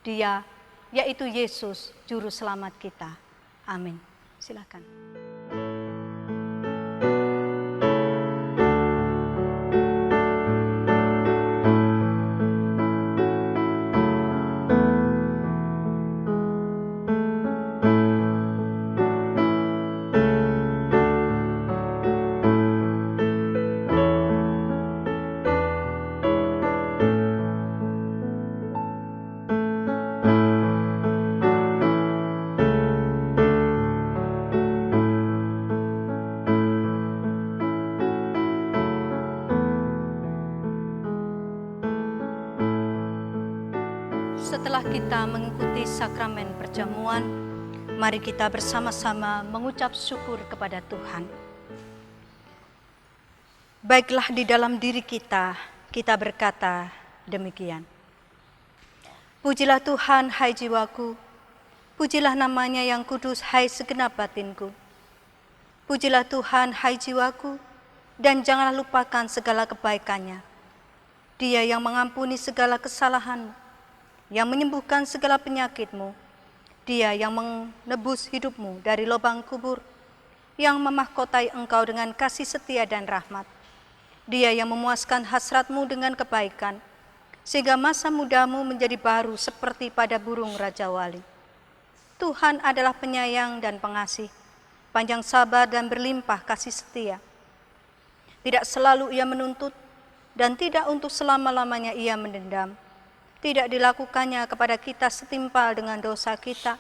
Dia, yaitu Yesus, Juru Selamat kita. Amin. Silakan. sakramen perjamuan, mari kita bersama-sama mengucap syukur kepada Tuhan. Baiklah di dalam diri kita berkata demikian. Pujilah Tuhan, hai jiwaku, pujilah namanya yang kudus, hai segenap batinku. Pujilah Tuhan, hai jiwaku, dan janganlah lupakan segala kebaikannya. Dia yang mengampuni segala kesalahanmu, yang menyembuhkan segala penyakitmu. Dia yang menebus hidupmu dari lubang kubur, yang memahkotai engkau dengan kasih setia dan rahmat. Dia yang memuaskan hasratmu dengan kebaikan, sehingga masa mudamu menjadi baru seperti pada burung Raja Wali. Tuhan adalah penyayang dan pengasih, panjang sabar dan berlimpah kasih setia. Tidak selalu ia menuntut, dan tidak untuk selama-lamanya ia mendendam. Tidak dilakukannya kepada kita setimpal dengan dosa kita,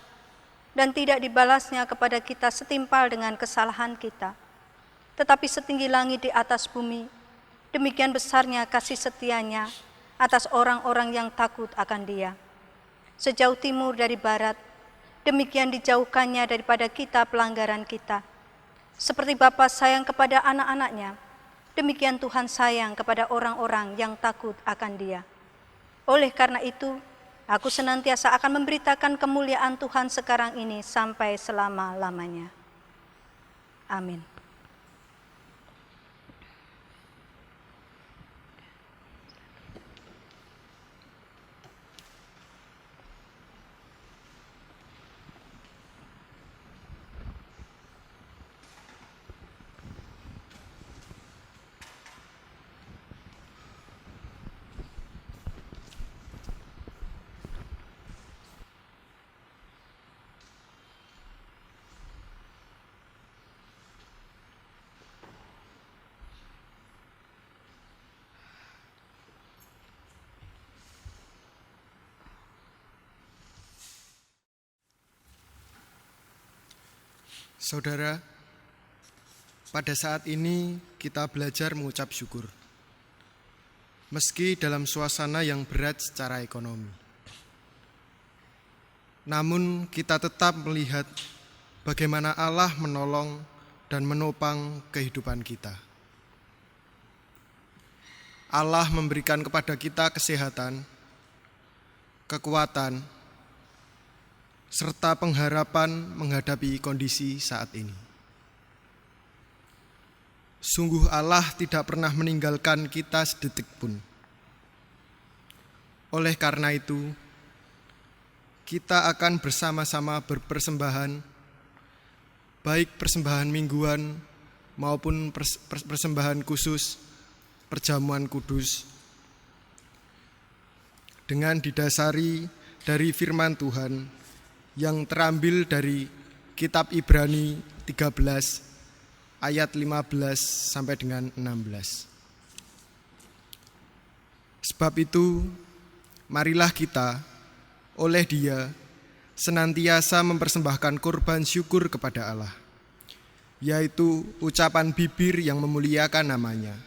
dan tidak dibalasnya kepada kita setimpal dengan kesalahan kita. Tetapi setinggi langit di atas bumi, demikian besarnya kasih setianya atas orang-orang yang takut akan Dia. Sejauh timur dari barat, demikian dijauhkannya daripada kita pelanggaran kita. Seperti Bapa sayang kepada anak-anaknya, demikian Tuhan sayang kepada orang-orang yang takut akan Dia. Oleh karena itu, aku senantiasa akan memberitakan kemuliaan Tuhan sekarang ini sampai selama-lamanya. Amin. Saudara, pada saat ini kita belajar mengucap syukur, meski dalam suasana yang berat secara ekonomi. Namun kita tetap melihat bagaimana Allah menolong dan menopang kehidupan kita. Allah memberikan kepada kita kesehatan, kekuatan, serta pengharapan menghadapi kondisi saat ini. Sungguh Allah tidak pernah meninggalkan kita sedetik pun. Oleh karena itu, kita akan bersama-sama berpersembahan, baik persembahan mingguan maupun persembahan khusus, perjamuan kudus, dengan didasari dari firman Tuhan yang terambil dari kitab Ibrani 13 ayat 15 sampai dengan 16. Sebab itu, marilah kita oleh Dia senantiasa mempersembahkan korban syukur kepada Allah, yaitu ucapan bibir yang memuliakan namanya.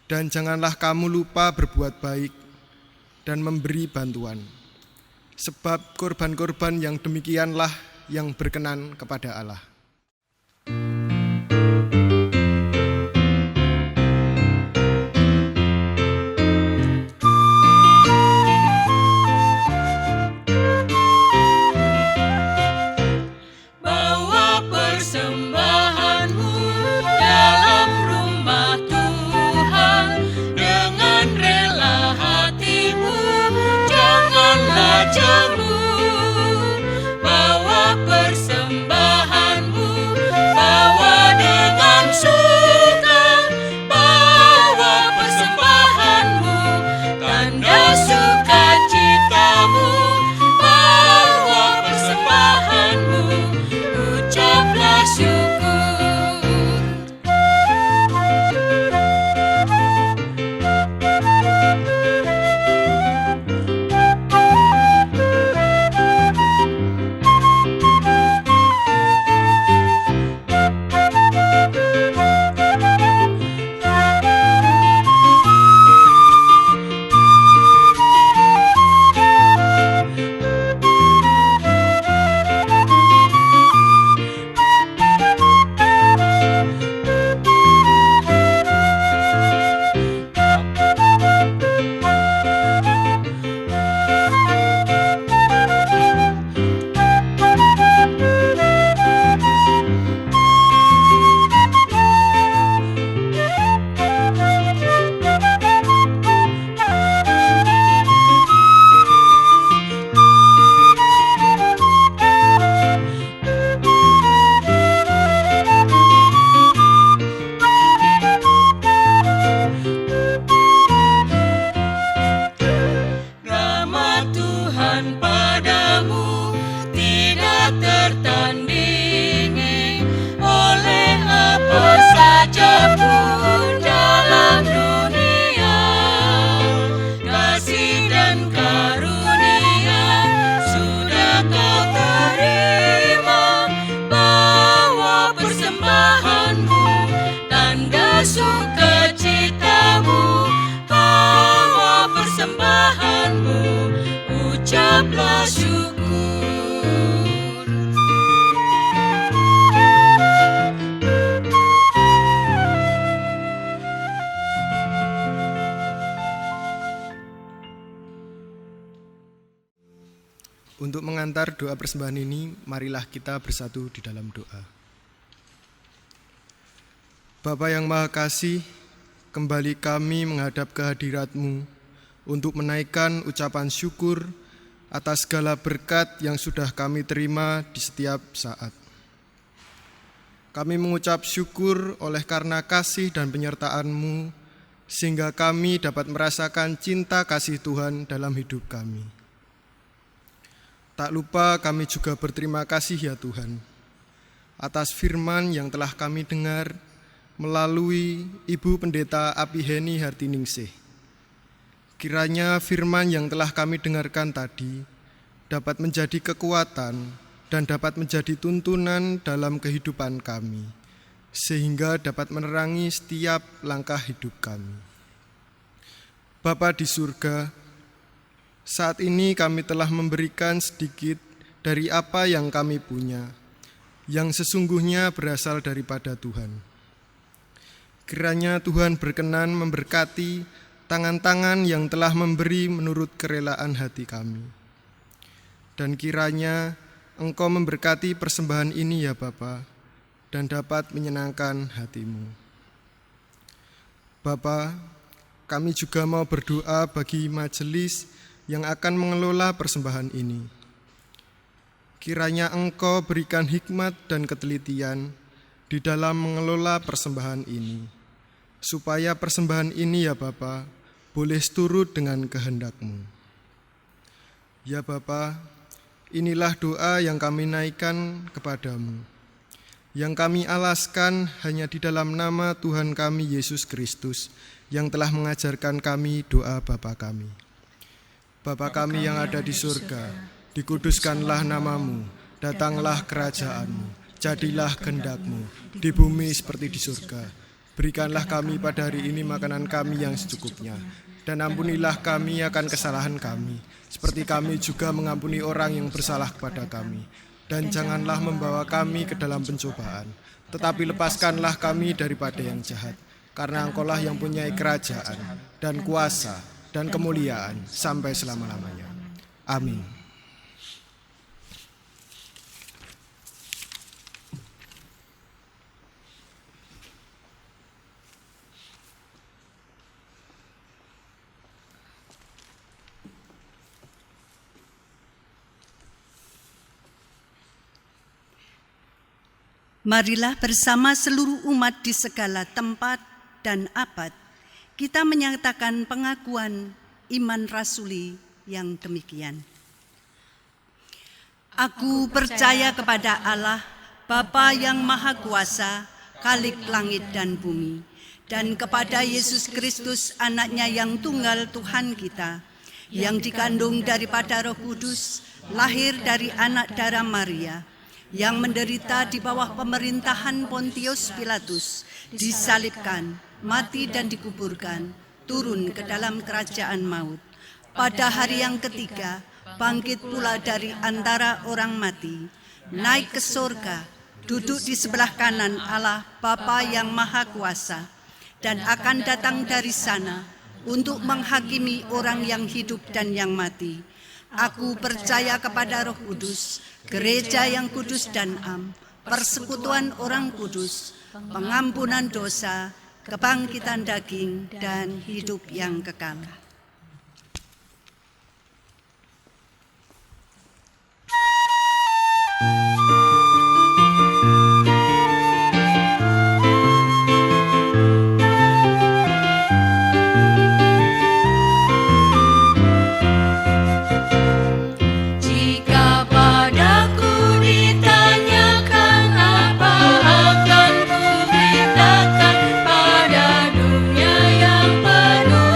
Dan janganlah kamu lupa berbuat baik dan memberi bantuan, sebab korban-korban yang demikianlah yang berkenan kepada Allah. Bawa persembahanmu dalam rumah Tuhan dengan rela hatimu, janganlah jemu. Bawa persembahanmu, bawa dengan suka. Bawa persembahanmu, tanda sukacitamu. Bawa persembahanmu, ucaplah syukur. ucaplah syukur. Untuk mengantar doa persembahan ini, marilah kita bersatu di dalam doa. Bapa yang Maha Kasih, kembali kami menghadap kehadirat-Mu untuk menaikkan ucapan syukur atas segala berkat yang sudah kami terima di setiap saat. Kami mengucap syukur oleh karena kasih dan penyertaan-Mu, sehingga kami dapat merasakan cinta kasih Tuhan dalam hidup kami. Tak lupa kami juga berterima kasih ya Tuhan, atas firman yang telah kami dengar melalui Ibu Pendeta Apiheni Hartiningsih. Kiranya firman yang telah kami dengarkan tadi dapat menjadi kekuatan dan dapat menjadi tuntunan dalam kehidupan kami, sehingga dapat menerangi setiap langkah hidup kami. Bapa di surga, saat ini kami telah memberikan sedikit dari apa yang kami punya, yang sesungguhnya berasal daripada Tuhan. Kiranya Tuhan berkenan memberkati tangan-tangan yang telah memberi menurut kerelaan hati kami. Dan kiranya Engkau memberkati persembahan ini ya Bapa, dan dapat menyenangkan hati-Mu. Bapa, kami juga mau berdoa bagi majelis yang akan mengelola persembahan ini. Kiranya Engkau berikan hikmat dan ketelitian di dalam mengelola persembahan ini, supaya persembahan ini ya Bapa boleh seturut dengan kehendak-Mu. Ya Bapa, inilah doa yang kami naikkan kepadamu, yang kami alaskan hanya di dalam nama Tuhan kami Yesus Kristus, yang telah mengajarkan kami doa Bapa kami. Bapa kami yang ada di surga, dikuduskanlah namamu, datanglah kerajaan-Mu, jadilah kehendak-Mu, di bumi seperti di surga. Berikanlah kami pada hari ini makanan kami yang secukupnya, dan ampunilah kami akan kesalahan kami, seperti kami juga mengampuni orang yang bersalah kepada kami. Dan janganlah membawa kami ke dalam pencobaan, tetapi lepaskanlah kami daripada yang jahat, karena Engkau-lah yang punya kerajaan, dan kuasa, dan kemuliaan sampai selama-lamanya. Amin. Marilah bersama seluruh umat di segala tempat dan abad kita menyatakan pengakuan iman rasuli yang demikian. Aku percaya kepada Allah, Bapa yang Maha Kuasa, Khalik langit dan bumi, dan kepada Yesus Kristus, Anaknya yang tunggal Tuhan kita, yang dikandung daripada Roh Kudus, lahir dari anak darah Maria, yang menderita di bawah pemerintahan Pontius Pilatus, disalibkan, mati dan dikuburkan, turun ke dalam kerajaan maut. Pada hari yang ketiga, bangkit pula dari antara orang mati, naik ke surga, duduk di sebelah kanan Allah Bapa yang Maha Kuasa, dan akan datang dari sana untuk menghakimi orang yang hidup dan yang mati. Aku percaya kepada Roh Kudus, gereja yang kudus dan am, persekutuan orang kudus, pengampunan dosa, kebangkitan daging, dan hidup yang kekal. Pada dunia yang penuh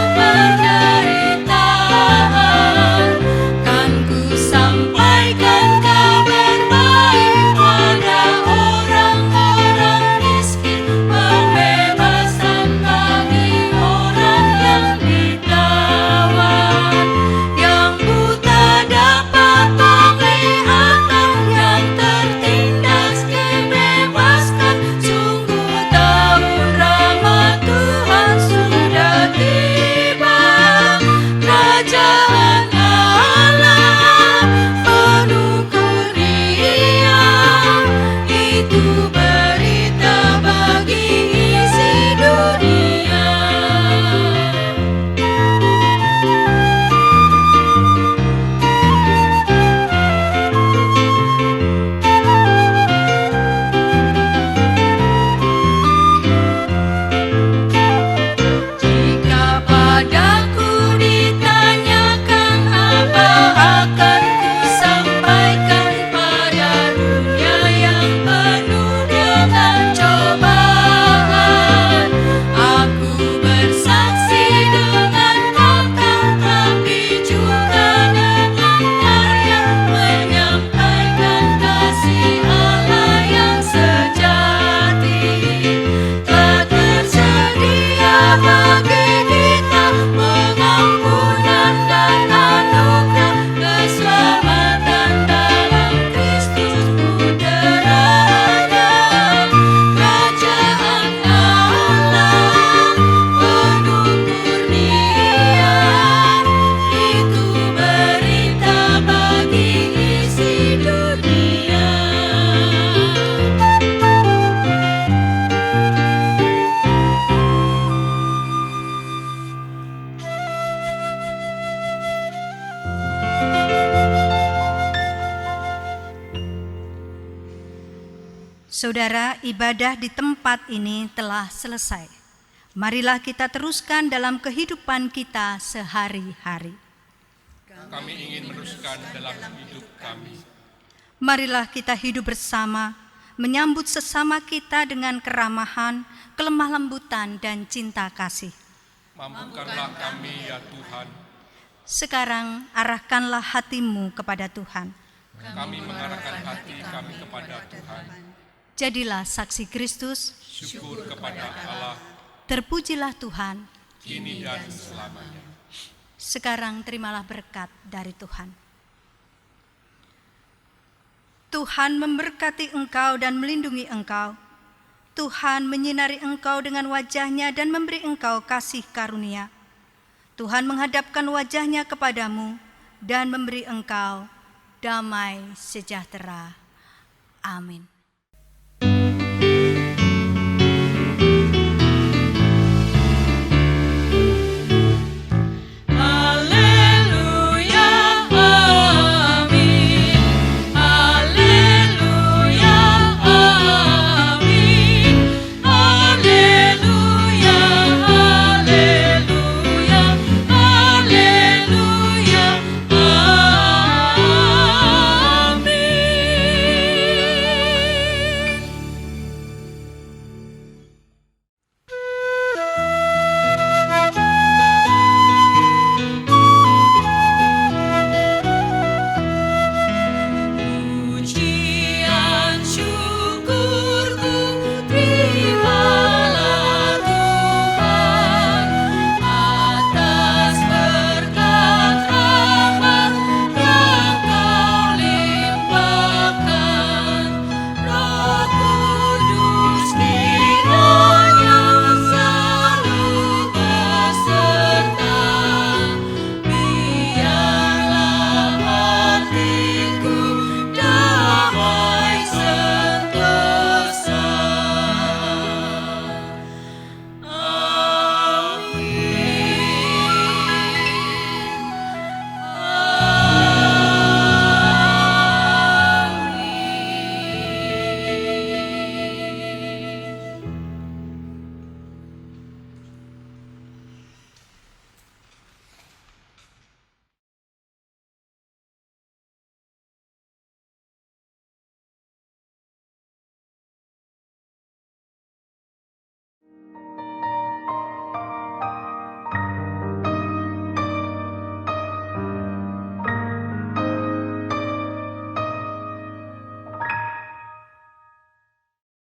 Saudara, ibadah di tempat ini telah selesai. Marilah kita teruskan dalam kehidupan kita sehari-hari. Kami ingin meneruskan dalam hidup kami. Marilah kita hidup bersama, menyambut sesama kita dengan keramahan, kelemah lembutan, dan cinta kasih. Mampukanlah kami ya Tuhan. Sekarang arahkanlah hatimu kepada Tuhan. Kami mengarahkan hati kami kepada Tuhan. Jadilah saksi Kristus. Syukur kepada Allah. Terpujilah Tuhan. Kini dan selamanya. Sekarang terimalah berkat dari Tuhan. Tuhan memberkati engkau dan melindungi engkau. Tuhan menyinari engkau dengan wajah-Nya dan memberi engkau kasih karunia. Tuhan menghadapkan wajah-Nya kepadamu dan memberi engkau damai sejahtera. Amin.